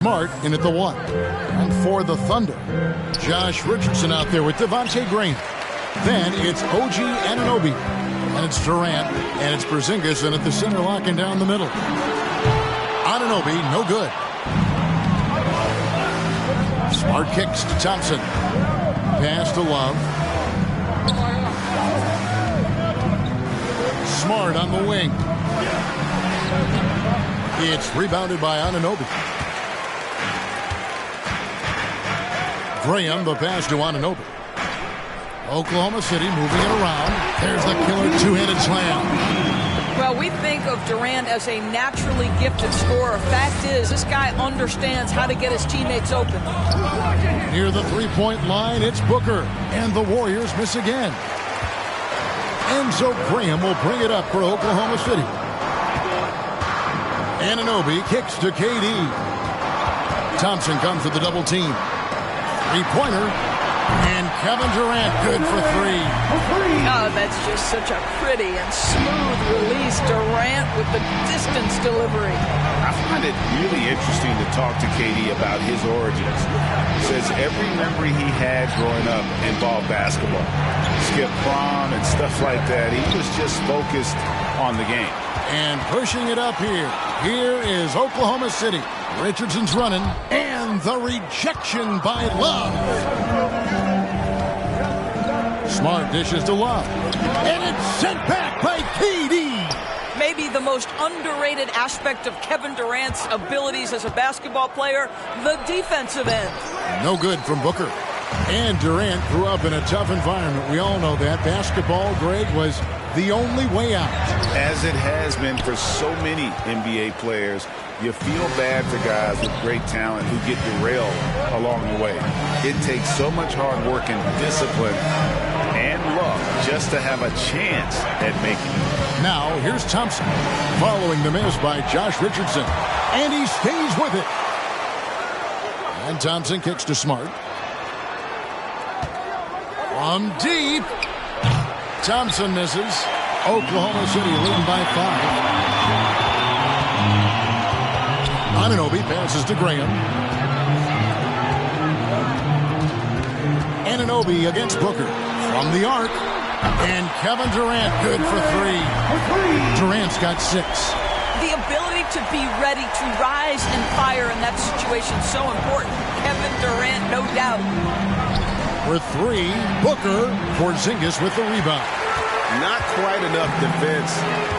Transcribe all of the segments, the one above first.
Smart in at the 1. And for the Thunder, Josh Richardson out there with Devontae Graham. Then it's OG Anunoby. And it's Durant. And it's Porzingis in at the center, locking down the middle. Anunoby, no good. Smart kicks to Thompson. Pass to Love. Smart on the wing. It's rebounded by Anunoby. Graham, the pass to Anunoby. Oklahoma City moving it around. There's the killer two-handed slam. Well, we think of Durant as a naturally gifted scorer. Fact is, this guy understands how to get his teammates open. Near the three-point line, it's Booker. And the Warriors miss again. Enzo Graham will bring it up for Oklahoma City. Anunoby kicks to KD. Thompson comes with the double team. Three-pointer. And Kevin Durant good for 3. Oh, that's just such a pretty and smooth release. Durant with the distance delivery. I find it really interesting to talk to KD about his origins. Says every memory he had growing up involved basketball. Skip prom and stuff like that. He was just focused on the game. And pushing it up here. Here is Oklahoma City. Richardson's running. And the rejection by Love. Smart dishes to Love. And it's sent back by KD. Maybe the most underrated aspect of Kevin Durant's abilities as a basketball player, the defensive end. No good from Booker. And Durant grew up in a tough environment. We all know that. Basketball, Greg, was the only way out. As it has been for so many NBA players, you feel bad for guys with great talent who get derailed along the way. It takes so much hard work and discipline and luck just to have a chance at making it. Now, here's Thompson following the miss by Josh Richardson. And he stays with it. And Thompson kicks to Smart. From deep. Thompson misses. Oklahoma City leading by 5. Anunoby passes to Graham. Anunoby against Booker. From the arc. And Kevin Durant good for 3. Durant's got 6. The ability to be ready to rise and fire in that situation is so important. Kevin Durant, no doubt. For 3, Booker. Porzingis with the rebound. Not quite enough defense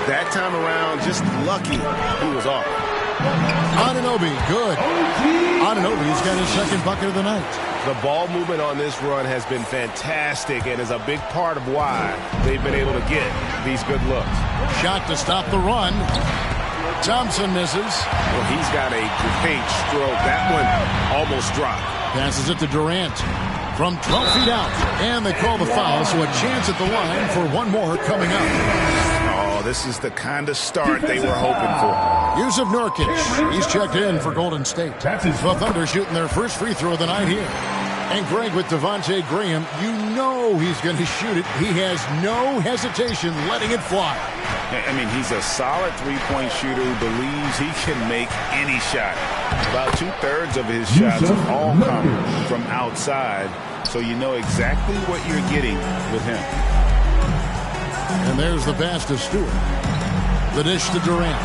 that time around. Just lucky he was off. Anunoby, good. Anunoby's got his second bucket of the night. The ball movement on this run has been fantastic and is a big part of why they've been able to get these good looks. Shot to stop the run. Thompson misses. Well, he's got a great stroke. That one almost dropped. Passes it to Durant. From 12 feet out. And they call the foul, so a chance at the line for one more coming up. Oh, this is the kind of start they were hoping for. Yusuf Nurkic. He's checked in for Golden State. The Thunder shooting their first free throw of the night here. And Greg with Devontae Graham, you know he's going to shoot it. He has no hesitation letting it fly. I mean, he's a solid three-point shooter who believes he can make any shot. About 2/3 of his shots all come from outside, so you know exactly what you're getting with him. And there's the pass to Stewart. The dish to Durant.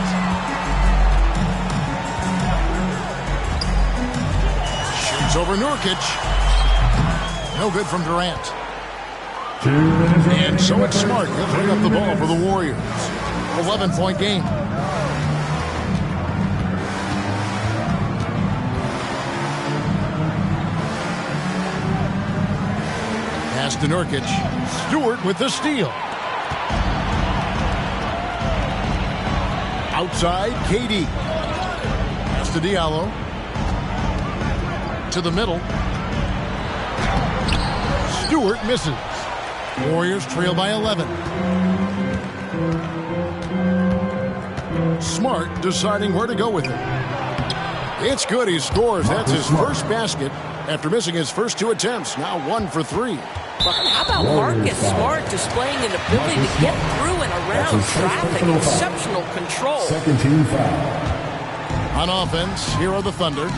Shoots over Nurkic. No good from Durant. And so it's Smart. He'll bring up the ball for the Warriors. 11-point game. Pass to Nurkic. Stewart with the steal. Outside, KD. Pass to Diallo. To the middle. Stewart misses. Warriors trail by 11. Smart deciding where to go with it. It's good. He scores. That's his first basket after missing his first 2 attempts. Now 1 for 3. How about Marcus Smart displaying an ability to get through and around traffic? Exceptional control. Second team foul. On offense, here are the Thunder.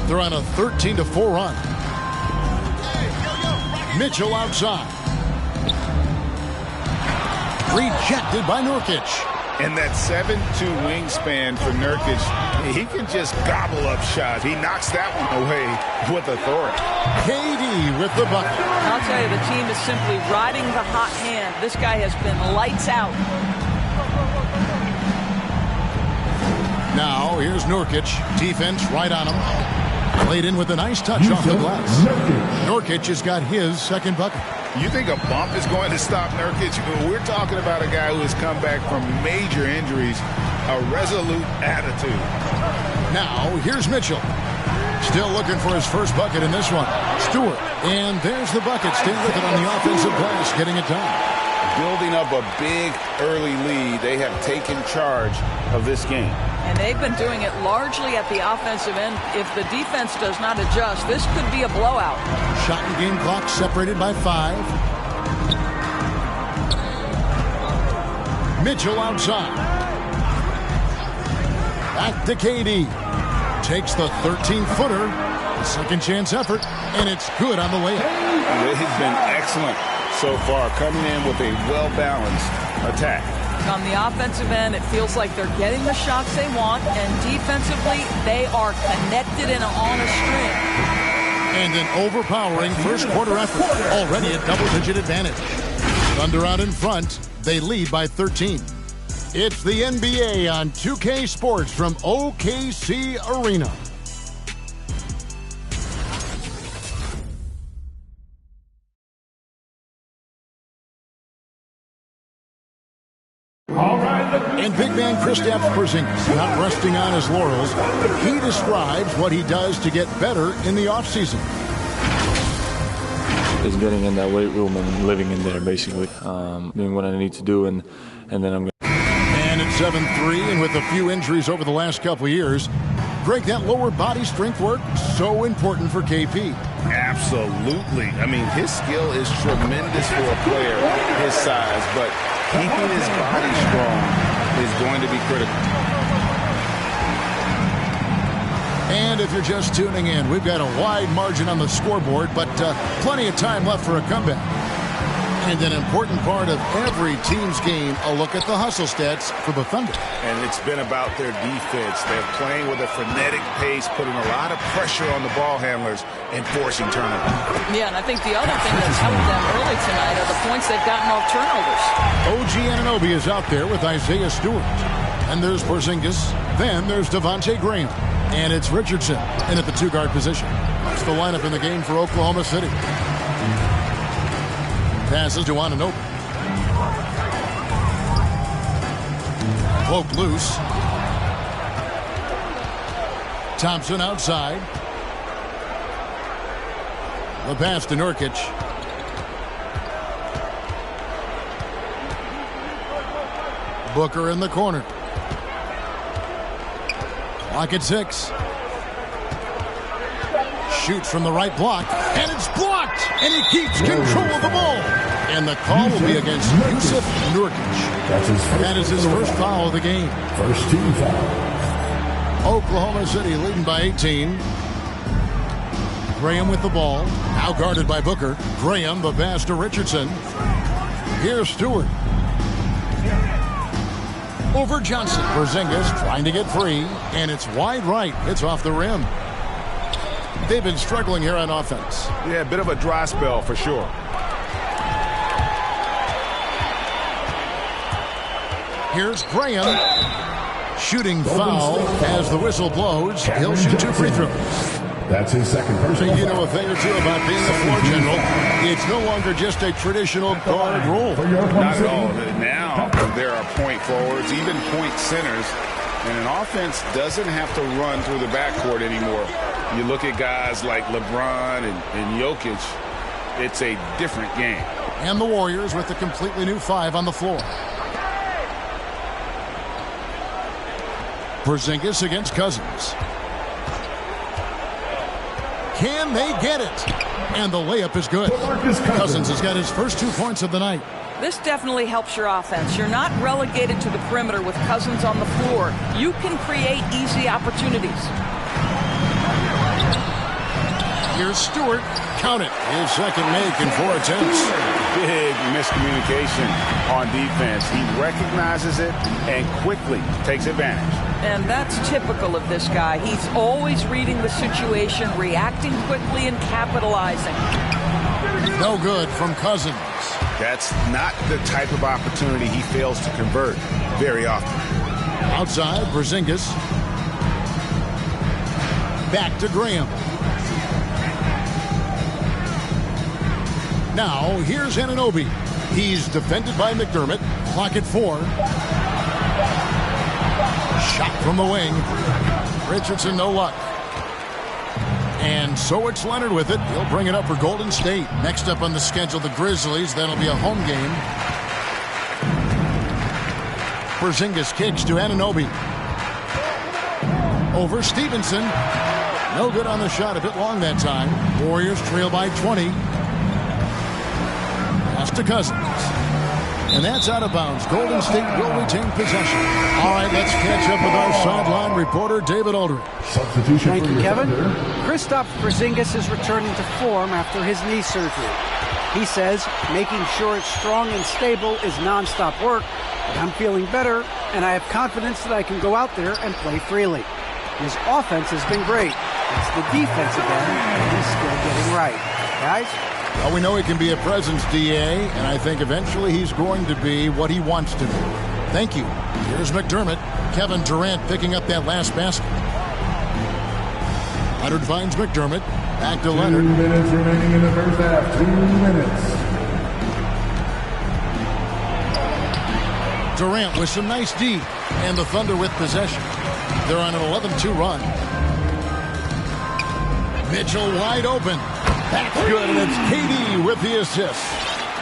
They're on a 13-4 run. Mitchell outside. Rejected by Nurkic. And that 7'2" wingspan for Nurkic, he can just gobble up shots. He knocks that one away with authority. KD with the bucket. I'll tell you, the team is simply riding the hot hand. This guy has been lights out. Now, here's Nurkic. Defense right on him. Played in with a nice touch off the glass. Nurkic has got his second bucket. You think a bump is going to stop Nurkic? We're talking about a guy who has come back from major injuries, a resolute attitude. Now, here's Mitchell. Still looking for his first bucket in this one. Stewart. And there's the bucket. Stay with it on the offensive glass, getting it done. Building up a big early lead, they have taken charge of this game. And they've been doing it largely at the offensive end. If the defense does not adjust, this could be a blowout. Shot and game clock separated by 5. Mitchell outside. Back to KD. Takes the 13-footer. Second chance effort, and it's good on the layup. They've been excellent so far, coming in with a well-balanced attack. On the offensive end, it feels like they're getting the shots they want, and defensively, they are connected and on a string. And an overpowering first quarter effort. Already a double-digit advantage. Thunder out in front. They lead by 13. It's the NBA on 2K Sports from OKC Arena. And big man Kristaps Porzingis, not resting on his laurels, he describes what he does to get better in the offseason. Is getting in that weight room and living in there, basically, doing what I need to do, and then I'm going. And at 7'3", and with a few injuries over the last couple of years, Greg, that lower body strength work so important for KP. Absolutely. I mean, his skill is tremendous for a player his size, but keeping his body strong is going to be critical. And if you're just tuning in, we've got a wide margin on the scoreboard, but plenty of time left for a comeback. And an important part of every team's game, a look at the hustle stats for the Thunder. And it's been about their defense. They're playing with a frenetic pace, putting a lot of pressure on the ball handlers and forcing turnovers. Yeah, and I think the other thing that's helped them early tonight are the points they've gotten off turnovers. OG Anunoby is out there with Isaiah Stewart. And there's Porzingis. Then there's Devontae Graham. And it's Richardson in at the two-guard position. That's the lineup in the game for Oklahoma City. Passes to Anunoby. Poke loose. Thompson outside. The pass to Nurkic. Booker in the corner. Clock at 6. Shoots from the right block, and it's blocked, and he keeps control of the ball. And the call will be against Jusuf Nurkic. That is his first foul of the game. First team foul. Oklahoma City leading by 18. Graham with the ball, now guarded by Booker. Graham, the pass to Richardson. Here's Stewart. Over Johnson. Porzingis trying to get free, and it's wide right. It's off the rim. They've been struggling here on offense. Yeah, a bit of a dry spell for sure. Here's Graham. Shooting foul as the whistle blows. He'll shoot 2 free throws. That's his second personal. You know a thing or two about being a floor general. It's no longer just a traditional guard role. Not at all. Now there are point forwards, even point centers, and an offense doesn't have to run through the backcourt anymore. You look at guys like LeBron and Jokic, it's a different game. And the Warriors with a completely new 5 on the floor. Porzingis against Cousins. Can they get it? And the layup is good. Cousins has got his first 2 points of the night. This definitely helps your offense. You're not relegated to the perimeter with Cousins on the floor. You can create easy opportunities. Here's Stewart. Count it. His second make in 4 attempts. Big miscommunication on defense. He recognizes it and quickly takes advantage. And that's typical of this guy. He's always reading the situation, reacting quickly, and capitalizing. No good from Cousins. That's not the type of opportunity he fails to convert very often. Outside, Porzingis. Back to Graham. Now, here's Anunoby. He's defended by McDermott. Clock at 4. Shot from the wing. Richardson, no luck. And so it's Leonard with it. He'll bring it up for Golden State. Next up on the schedule, the Grizzlies. That'll be a home game. Porzingis kicks to Anunoby. Over Stevenson. No good on the shot. A bit long that time. Warriors trail by 20. Pass to Cousins. And that's out of bounds. Golden State will retain possession. All right, let's catch up with our sideline reporter, David Aldridge. Substitution. Thank you, Kevin. Kristaps Porzingis is returning to form after his knee surgery. He says making sure it's strong and stable is nonstop work, but I'm feeling better, and I have confidence that I can go out there and play freely. His offense has been great. It's the defense again that he's still getting right. Guys? Well, we know he can be a presence, DA, and I think eventually he's going to be what he wants to be. Thank you. Here's McDermott. Kevin Durant picking up that last basket. Leonard finds McDermott. Back to Leonard. 2 minutes remaining in the first half. 2 minutes. Durant with some nice D, and the Thunder with possession. They're on an 11-2 run. Mitchell wide open. That's good, and it's KD with the assist.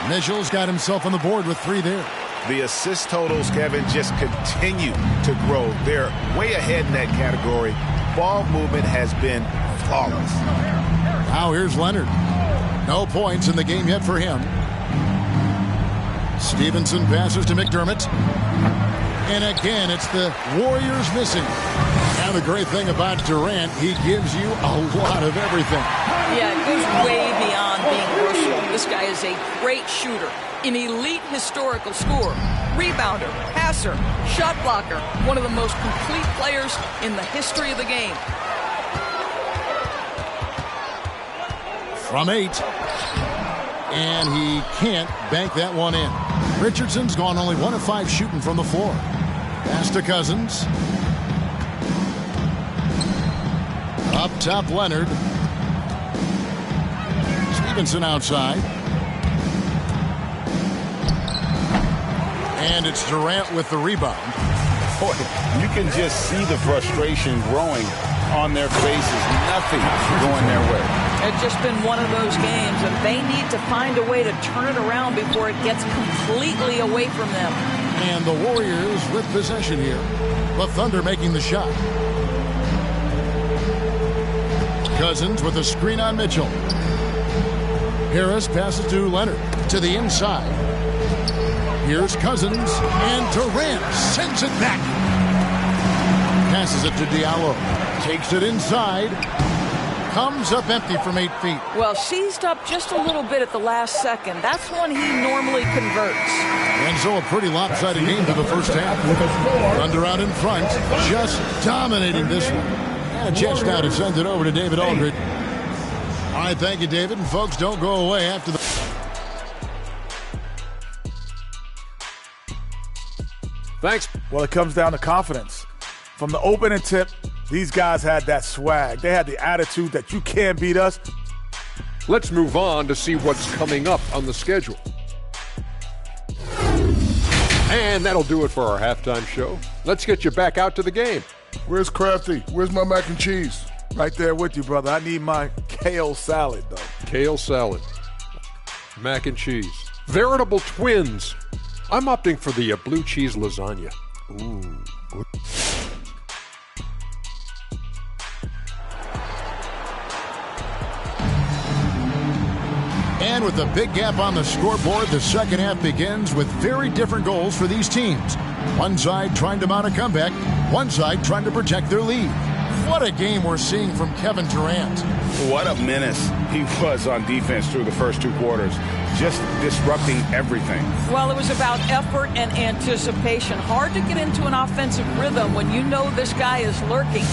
Mitchell's got himself on the board with 3 there. The assist totals, Kevin, just continue to grow. They're way ahead in that category. Ball movement has been flawless. Now here's Leonard. No points in the game yet for him. Stevenson passes to McDermott. And again, it's the Warriors missing. Now the great thing about Durant, he gives you a lot of everything. Yeah, it goes way beyond being versatile. This guy is a great shooter, an elite historical scorer, rebounder, passer, shot blocker, one of the most complete players in the history of the game. From 8. And he can't bank that one in. Richardson's gone only 1 of 5 shooting from the floor. Pass to Cousins. Up top, Leonard. Stevenson outside. And it's Durant with the rebound. Boy, you can just see the frustration growing on their faces. Nothing going their way. It's just been one of those games, and they need to find a way to turn it around before it gets completely away from them. And the Warriors with possession here. The Thunder making the shot. Cousins with a screen on Mitchell. Harris passes to Leonard to the inside. Here's Cousins, and Durant sends it back. Passes it to Diallo. Takes it inside. Comes up empty from 8 feet. Well, seized up just a little bit at the last second. That's when he normally converts. And so a pretty lopsided game to the first half. Thunder out in front, just dominating this one. And a chance now to send it over to David Aldridge. All right, thank you, David. And folks, don't go away after the... Thanks. Well, it comes down to confidence. From the opening tip, these guys had that swag. They had the attitude that you can't beat us. Let's move on to see what's coming up on the schedule. And that'll do it for our halftime show. Let's get you back out to the game. Where's Crafty? Where's my mac and cheese? Right there with you, brother. I need my kale salad, though. Kale salad. Mac and cheese. Veritable twins. I'm opting for the blue cheese lasagna. Ooh, good. And with a big gap on the scoreboard, the second half begins with very different goals for these teams. One side trying to mount a comeback, one side trying to protect their lead. What a game we're seeing from Kevin Durant. What a menace he was on defense through the first 2 quarters, just disrupting everything. Well, it was about effort and anticipation. Hard to get into an offensive rhythm when you know this guy is lurking.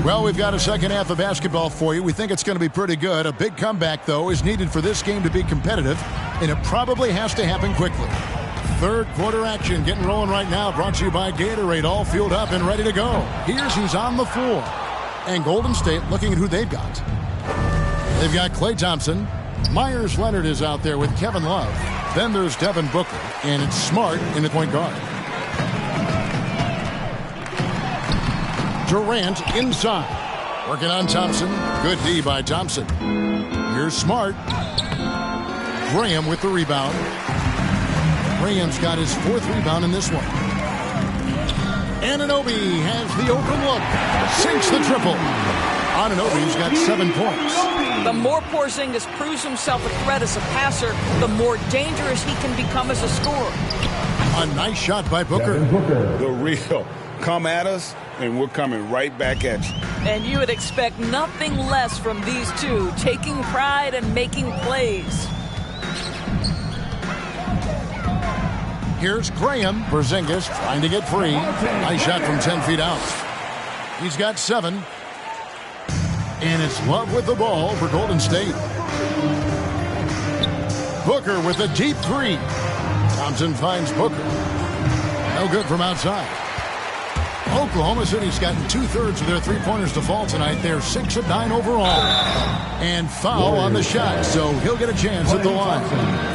Well, we've got a second half of basketball for you. We think it's going to be pretty good. A big comeback, though, is needed for this game to be competitive, and it probably has to happen quickly. Third quarter action getting rolling right now, brought to you by Gatorade, all fueled up and ready to go. Here's who's on the floor. And Golden State looking at who they've got. They've got Klay Thompson. Myers Leonard is out there with Kevin Love. Then there's Devin Booker, and it's Smart in the point guard. Durant inside. Working on Thompson. Good D by Thompson. Here's Smart. Graham with the rebound. Graham's got his 4th rebound in this one. Anunoby has the open look. Sinks the triple. Anunoby's got 7 points. The more Porzingis proves himself a threat as a passer, the more dangerous he can become as a scorer. A nice shot by Booker. The real. Come at us, and we're coming right back at you. And you would expect nothing less from these two, taking pride and making plays. Here's Graham. Porzingis trying to get free. Nice shot from 10 feet out. He's got 7. And it's Love with the ball for Golden State. Booker with a deep 3. Thompson finds Booker. No good from outside. Oklahoma City's gotten 2/3 of their three-pointers to fall tonight. They're 6 of 9 overall. And foul on the shot, so he'll get a chance at the line.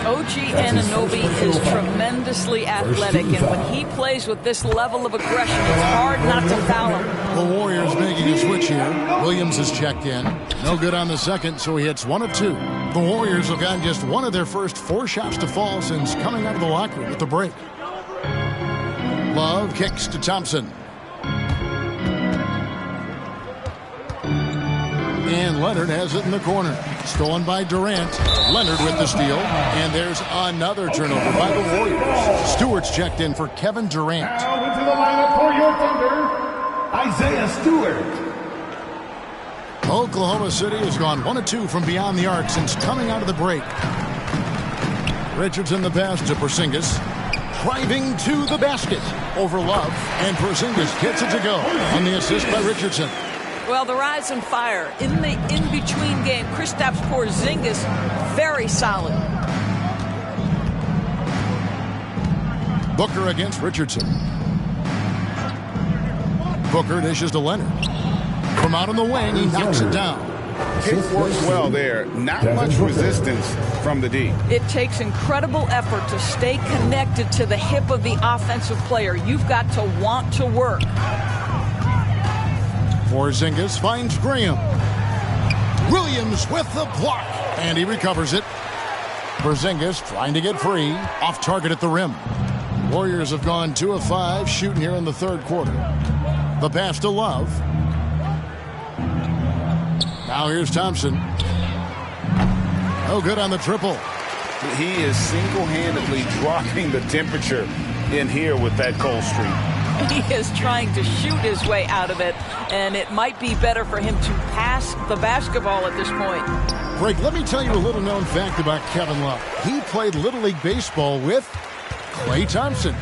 OG Anunoby is tremendously athletic, and when he plays with this level of aggression, it's hard not to foul him. The Warriors making a switch here. Williams is checked in. No good on the second, so he hits 1 of 2. The Warriors have gotten just 1 of their first 4 shots to fall since coming out of the locker room at the break. Love kicks to Thompson. And Leonard has it in the corner. Stolen by Durant. Leonard with the steal. And there's another turnover by the Warriors. Stewart's checked in for Kevin Durant. Now into the lineup for your Thunder, Isaiah Stewart. Oklahoma City has gone 1 of 2 from beyond the arc since coming out of the break. Richardson the pass to Porzingis. Driving to the basket over Love. And Porzingis gets it to go on the assist by Richardson. Well, the rise and fire in the in-between game. Kristaps Porzingis, very solid. Booker against Richardson. Booker dishes to Leonard. From out on the wing, he knocks it down. It works well there. Not much resistance from the D. It takes incredible effort to stay connected to the hip of the offensive player. You've got to want to work. Porzingis finds Graham. Williams with the block. And he recovers it. Porzingis trying to get free. Off target at the rim. Warriors have gone 2 of 5 shooting here in the third quarter. The pass to Love. Now here's Thompson. No good on the triple. He is single-handedly dropping the temperature in here with that cold streak. He is trying to shoot his way out of it, and it might be better for him to pass the basketball at this point. Greg, let me tell you a little known fact about Kevin Love. He played Little League Baseball with Klay Thompson.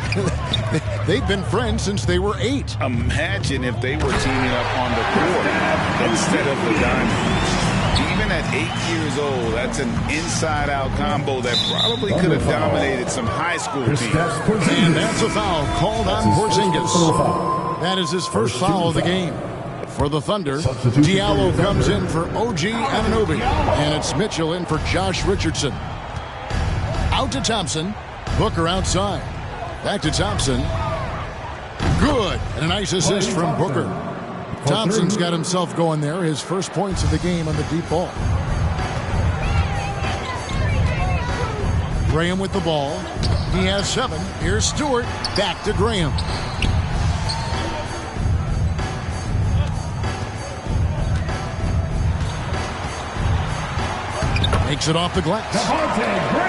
They've been friends since they were 8. Imagine if they were teaming up on the court instead of the diamond. Even at 8 years old, that's an inside-out combo that probably could have dominated some high school teams. And that's a foul called on Porzingis. That is his first foul of the game. For the Thunder, Diallo comes in for OG Anunoby. And it's Mitchell in for Josh Richardson. Out to Thompson. Booker outside. Back to Thompson. Good. And a nice assist from Booker. Thompson's got himself going there. His first points of the game on the deep ball. Graham with the ball. He has 7. Here's Stewart. Back to Graham. Makes it off the glass.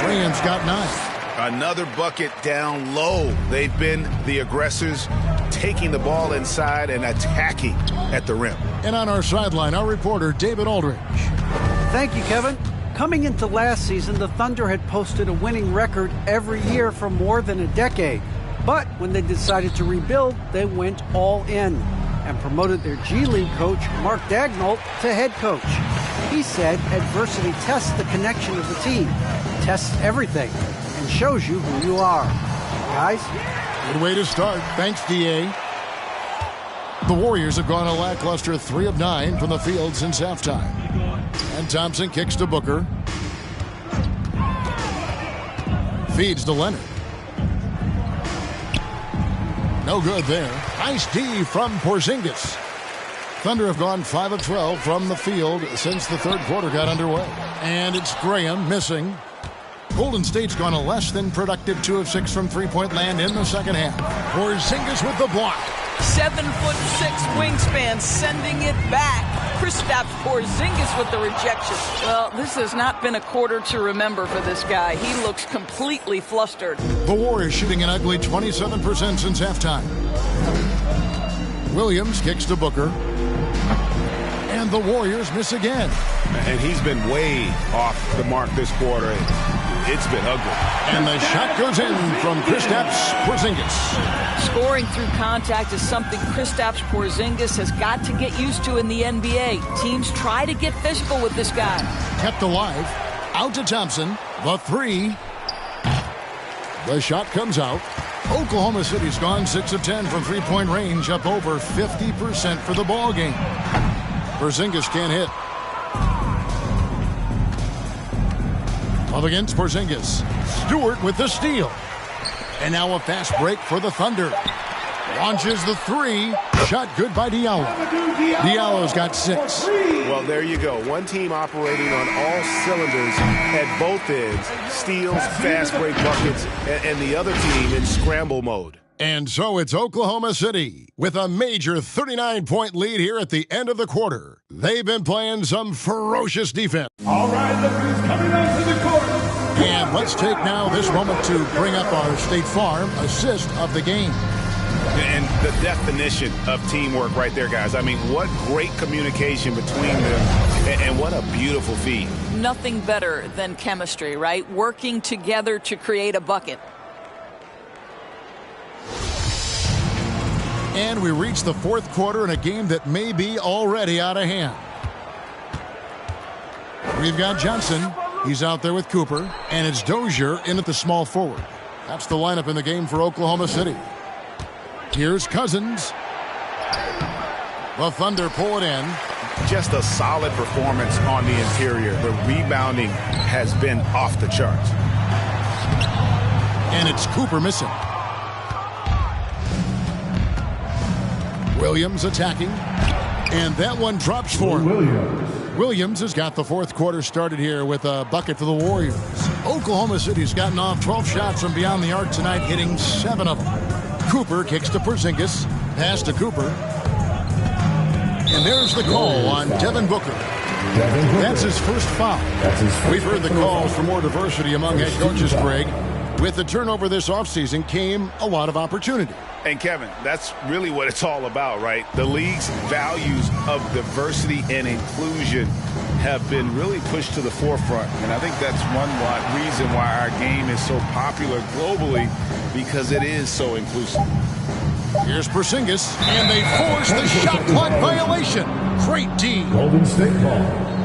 Graham's got 9. Another bucket down low. They've been the aggressors, taking the ball inside and attacking at the rim. And on our sideline, our reporter, David Aldridge. Thank you, Kevin. Coming into last season, the Thunder had posted a winning record every year for more than a decade. But when they decided to rebuild, they went all in and promoted their G League coach, Mark Daigneault, to head coach. He said adversity tests the connection of the team, tests everything, and shows you who you are. Guys? Good way to start. Thanks, D.A. The Warriors have gone a lackluster 3 of 9 from the field since halftime. And Thompson kicks to Booker. Feeds to Leonard. No good there. Nice D from Porzingis. Thunder have gone 5 of 12 from the field since the third quarter got underway. And it's Graham missing. Golden State's gone a less than productive 2 of 6 from three-point land in the second half. Porzingis with the block. 7'6" wingspan, sending it back. Kristaps Porzingis with the rejection. Well, this has not been a quarter to remember for this guy. He looks completely flustered. The Warriors shooting an ugly 27% since halftime. Williams kicks to Booker. And the Warriors miss again. And he's been way off the mark this quarter. It's been ugly. And the shot goes in from Kristaps Porzingis. Scoring through contact is something Kristaps Porzingis has got to get used to in the NBA. Teams try to get physical with this guy. Kept alive. Out to Thompson. The three. The shot comes out. Oklahoma City's gone 6 of 10 from three-point range, up over 50% for the ball game. Porzingis can't hit. Up against Porzingis. Stewart with the steal. And now a fast break for the Thunder. Launches the three. Shot good by Diallo. Diallo's got 6. Well, there you go. One team operating on all cylinders at both ends. Steals, fast break buckets, and the other team in scramble mode. And so it's Oklahoma City with a major 39-point lead here at the end of the quarter. They've been playing some ferocious defense. All right, look who's coming onto the court. And let's take now this moment to bring up our State Farm assist of the game. And the definition of teamwork right there, guys. I mean, what great communication between them, and what a beautiful feed. Nothing better than chemistry, right? Working together to create a bucket. And we reach the fourth quarter in a game that may be already out of hand. We've got Johnson. He's out there with Cooper. And it's Dozier in at the small forward. That's the lineup in the game for Oklahoma City. Here's Cousins. The Thunder pull it in. Just a solid performance on the interior. The rebounding has been off the charts. And it's Cooper missing. Williams attacking. And that one drops for him. Williams has got the fourth quarter started here with a bucket for the Warriors. Oklahoma City's gotten off 12 shots from beyond the arc tonight, hitting 7 of them. Cooper kicks to Porzingis. Pass to Cooper. And there's the call on Devin Booker. That's his first foul. We've heard the calls for more diversity among head coaches, Greg. With the turnover this offseason came a lot of opportunity. And Kevin, that's really what it's all about, right? The league's values of diversity and inclusion have been really pushed to the forefront. And I think that's one reason why our game is so popular globally, because it is so inclusive. Here's Porzingis, and they force the shot clock violation. Great D. Golden State ball.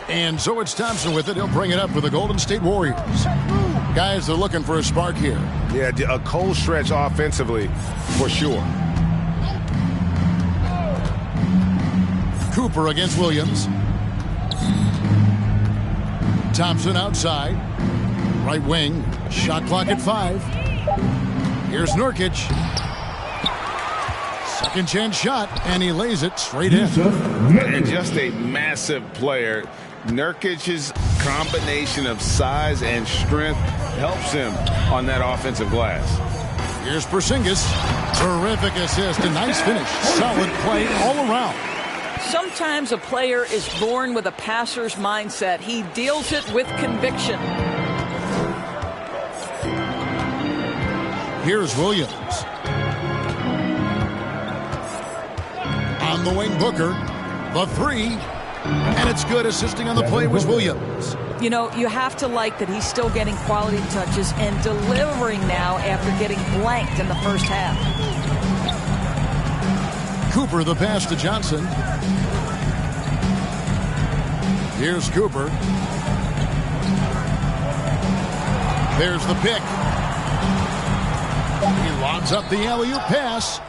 And so it's Thompson with it. He'll bring it up for the Golden State Warriors. Guys, they're looking for a spark here. Yeah, a cold stretch offensively, for sure. Cooper against Williams. Thompson outside. Right wing. Shot clock at 5. Here's Nurkic. Second chance shot, and he lays it straight in. And just a massive player. Nurkic's combination of size and strength helps him on that offensive glass. Here's Porzingis. Terrific assist. A nice finish. Solid play all around. Sometimes a player is born with a passer's mindset. He deals it with conviction. Here's Williams. On the wing, Booker. The three. And it's good. Assisting on the play was Williams. You know, you have to like that he's still getting quality touches and delivering now after getting blanked in the first half. Cooper, the pass to Johnson. Here's Cooper. There's the pick. He lobs up the alley-oop pass.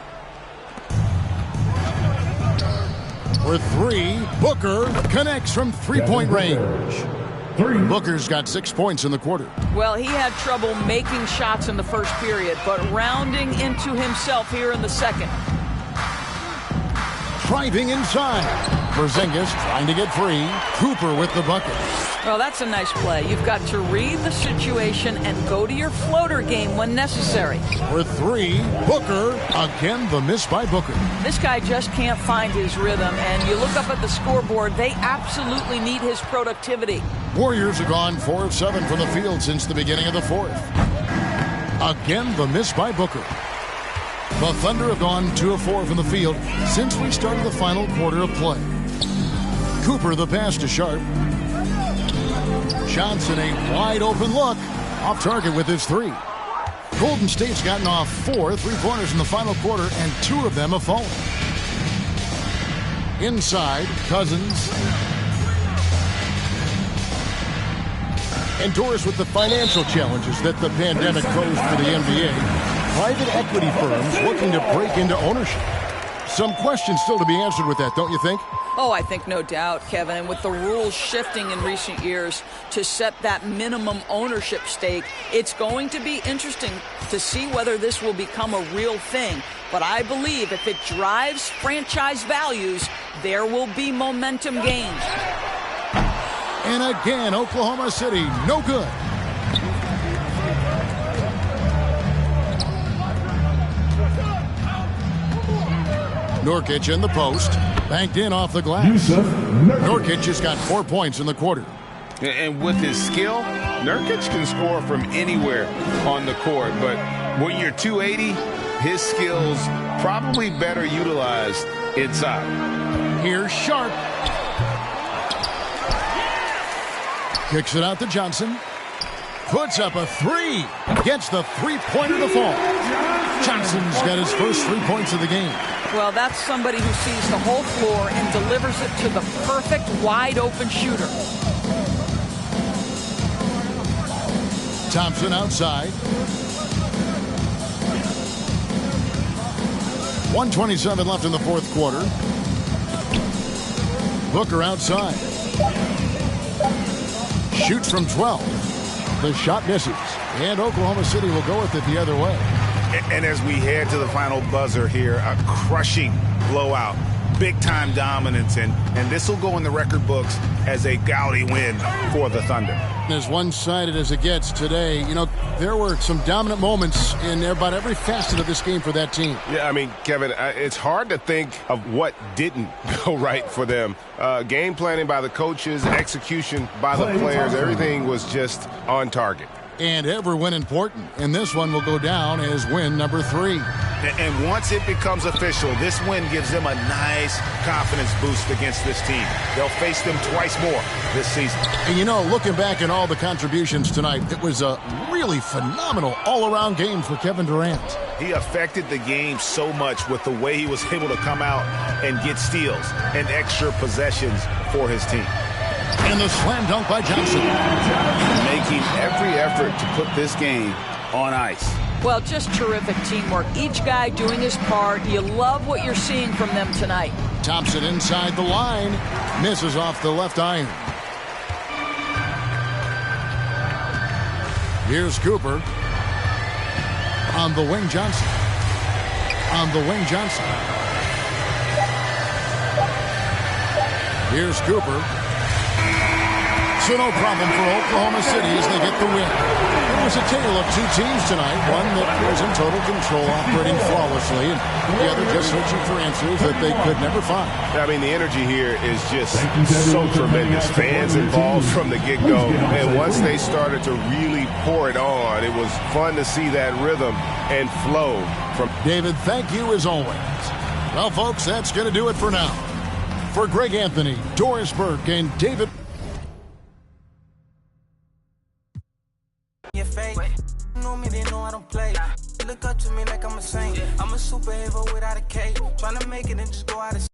For three, Booker connects from three-point range. Booker's got 6 points in the quarter. Well, he had trouble making shots in the first period, but rounding into himself here in the second. Driving inside. Porzingis trying to get free. Cooper with the bucket. Well, that's a nice play. You've got to read the situation and go to your floater game when necessary. For three, Booker. Again, the miss by Booker. This guy just can't find his rhythm, and you look up at the scoreboard, they absolutely need his productivity. Warriors have gone 4 of 7 from the field since the beginning of the fourth. Again, the miss by Booker. The Thunder have gone 2 of 4 from the field since we started the final quarter of play. Cooper, the pass to Sharp. Johnson, a wide open look. Off target with his three. Golden State's gotten off 4 3-pointers in the final quarter, and 2 of them have fallen. Inside, Cousins. Endures with the financial challenges that the pandemic posed for the NBA. Private equity firms looking to break into ownership. Some questions still to be answered with that, don't you think? Oh, I think no doubt, Kevin. And with the rules shifting in recent years to set that minimum ownership stake, it's going to be interesting to see whether this will become a real thing. But I believe if it drives franchise values, there will be momentum gains. And again, Oklahoma City, no good. Nurkic in the post. Banked in off the glass. Nurkic has got 4 points in the quarter. And with his skill, Nurkic can score from anywhere on the court. But when you're 280, his skills probably better utilized inside. Here's Sharp. Kicks it out to Johnson. Puts up a three. Gets the three-pointer to fall. Johnson's got his first 3 points of the game. Well, that's somebody who sees the whole floor and delivers it to the perfect wide-open shooter. Thompson outside. 1:27 left in the fourth quarter. Booker outside. Shoots from 12. The shot misses. And Oklahoma City will go with it the other way. And as we head to the final buzzer here, a crushing blowout, big-time dominance, and this will go in the record books as a gaudy win for the Thunder. As one-sided as it gets today, you know, there were some dominant moments in about every facet of this game for that team. Yeah, I mean, Kevin, it's hard to think of what didn't go right for them. Game planning by the coaches, execution by the players, everything was just on target. And every win important, and this one will go down as win number 3. And once it becomes official, this win gives them a nice confidence boost against this team. They'll face them twice more this season. And you know, looking back at all the contributions tonight, it was a really phenomenal all-around game for Kevin Durant. He affected the game so much with the way he was able to come out and get steals and extra possessions for his team. And the slam dunk by Johnson. Making every effort to put this game on ice. Well, just terrific teamwork. Each guy doing his part. You love what you're seeing from them tonight. Thompson inside the line. Misses off the left iron. Here's Cooper. On the wing, Johnson. On the wing, Johnson. Here's Cooper. So no problem for Oklahoma City as they get the win. It was a tale of two teams tonight, one that was in total control, operating flawlessly, and the other just searching for answers that they could never find. I mean, the energy here is just so tremendous. Fans involved from the get-go, and once they started to really pour it on, it was fun to see that rhythm and flow from David. Thank you as always. Well, folks, that's going to do it for now. For Greg Anthony, Doris Burke, and David. You're fake. You know me, they know I don't play. Look up to me like I'm a saint. I'm a superhero without a cape. Trying to make it and just go out of